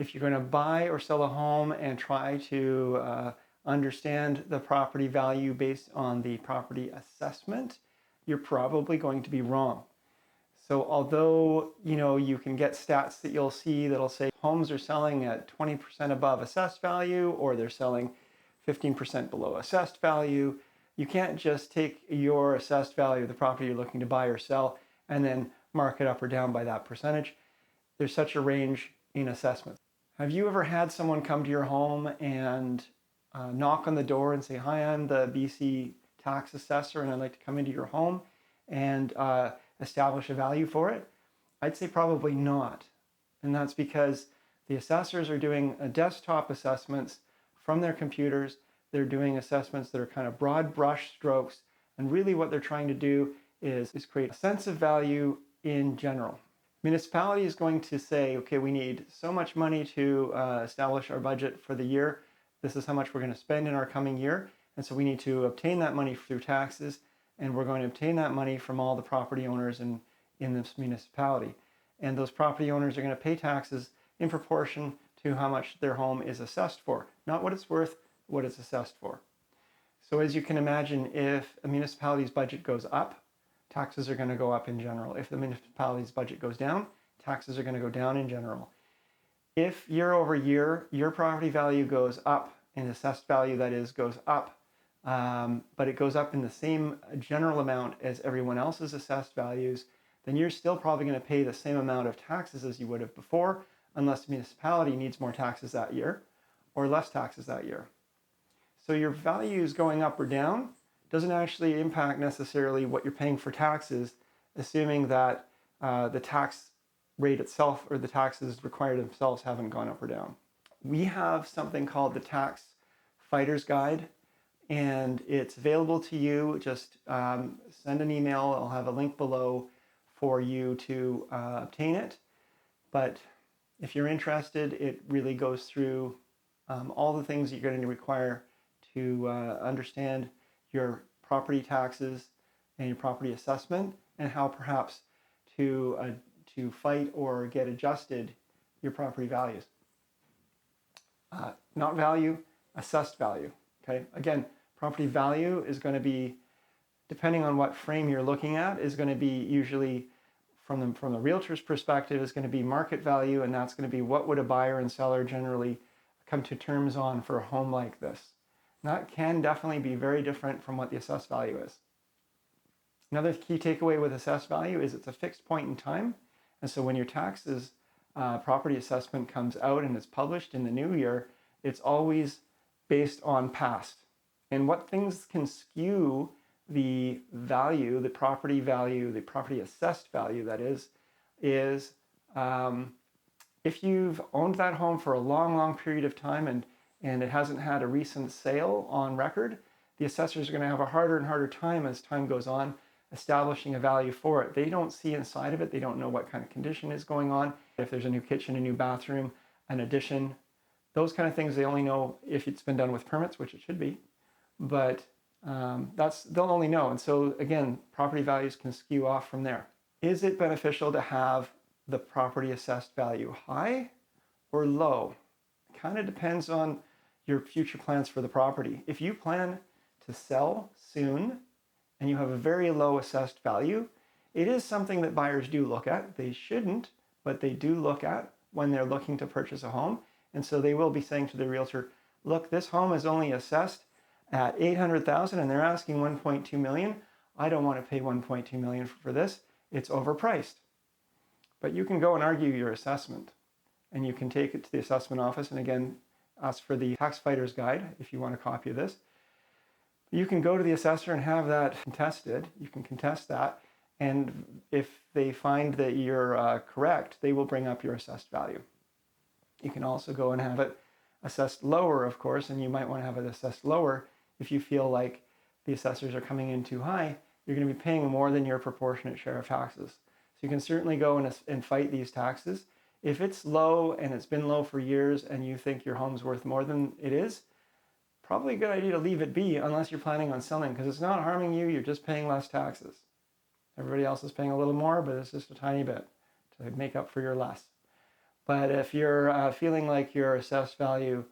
If you're going to buy or sell a home and try to understand the property value based on the property assessment, you're probably going to be wrong. So although, you can get stats that you'll see that'll say homes are selling at 20% above assessed value, or they're selling 15% below assessed value, you can't just take your assessed value of the property you're looking to buy or sell and then mark it up or down by that percentage. There's such a range in assessments. Have you ever had someone come to your home and knock on the door and say, "Hi, I'm the BC tax assessor and I'd like to come into your home and establish a value for it"? I'd say probably not. And that's because the assessors are doing desktop assessments from their computers. They're doing assessments that are kind of broad brush strokes. And really what they're trying to do is create a sense of value in general. Municipality is going to say, okay, we need so much money to establish our budget for the year. This is how much we're going to spend in our coming year. And so we need to obtain that money through taxes. And we're going to obtain that money from all the property owners in this municipality. And those property owners are going to pay taxes in proportion to how much their home is assessed for. Not what it's worth, what it's assessed for. So as you can imagine, if a municipality's budget goes up, taxes are going to go up in general. If the municipality's budget goes down, taxes are going to go down in general. If year over year, your property value goes up, and assessed value, that is, goes up, but it goes up in the same general amount as everyone else's assessed values, then you're still probably going to pay the same amount of taxes as you would have before, unless the municipality needs more taxes that year or less taxes that year. So your values going up or down doesn't actually impact necessarily what you're paying for taxes, assuming that the tax rate itself or the taxes required themselves haven't gone up or down. We have something called the Tax Fighter's Guide, and it's available to you. Just send an email. I'll have a link below for you to obtain it. But if you're interested, it really goes through all the things you're going to require to understand your property taxes and your property assessment, and how perhaps to fight or get adjusted your property values. Not value, assessed value. Okay. Again, property value is going to be, depending on what frame you're looking at, is going to be usually from the realtor's perspective is going to be market value, and that's going to be what would a buyer and seller generally come to terms on for a home like this. And that can definitely be very different from what the assessed value is. Another key takeaway with assessed value is it's a fixed point in time, and so when your taxes property assessment comes out and is published in the new year, it's always based on past. And what things can skew the value, the property assessed value, that is if you've owned that home for a long, long period of time and it hasn't had a recent sale on record, the assessors are going to have a harder and harder time as time goes on establishing a value for it. They don't see inside of it. They don't know what kind of condition is going on. If there's a new kitchen, a new bathroom, an addition, those kind of things, they only know if it's been done with permits, which it should be. But they'll only know. And so again, property values can skew off from there. Is it beneficial to have the property assessed value high or low? It kind of depends on your future plans for the property. If you plan to sell soon and you have a very low assessed value, it is something that buyers do look at. They shouldn't, but they do look at when they're looking to purchase a home. And so they will be saying to the realtor, look, this home is only assessed at $800,000 and they're asking $1.2 million. I don't want to pay $1.2 million for this. It's overpriced. But you can go and argue your assessment, and you can take it to the assessment office, and again, ask for the Tax Fighter's Guide if you want a copy of this. You can go to the assessor and have that contested. You can contest that, and if they find that you're correct, they will bring up your assessed value. You can also go and have it assessed lower, of course, and you might want to have it assessed lower if you feel like the assessors are coming in too high. You're going to be paying more than your proportionate share of taxes. So you can certainly go and fight these taxes. If it's low and it's been low for years and you think your home's worth more than it is, probably a good idea to leave it be unless you're planning on selling, because it's not harming you, you're just paying less taxes. Everybody else is paying a little more, but it's just a tiny bit to make up for your less. But if you're feeling like your assessed value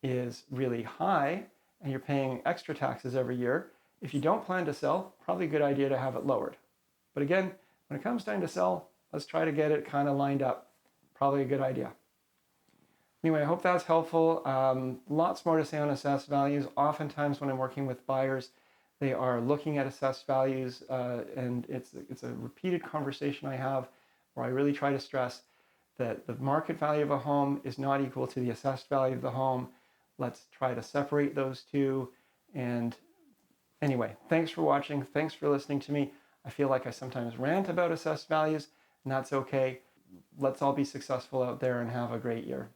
is really high and you're paying extra taxes every year, if you don't plan to sell, probably a good idea to have it lowered. But again, when it comes time to sell, let's try to get it kind of lined up. Probably a good idea. Anyway, I hope that's helpful. Lots more to say on assessed values. Oftentimes when I'm working with buyers, they are looking at assessed values, and it's a repeated conversation I have where I really try to stress that the market value of a home is not equal to the assessed value of the home. Let's try to separate those two. And anyway, thanks for watching. Thanks for listening to me. I feel like I sometimes rant about assessed values, and that's okay. Let's all be successful out there and have a great year.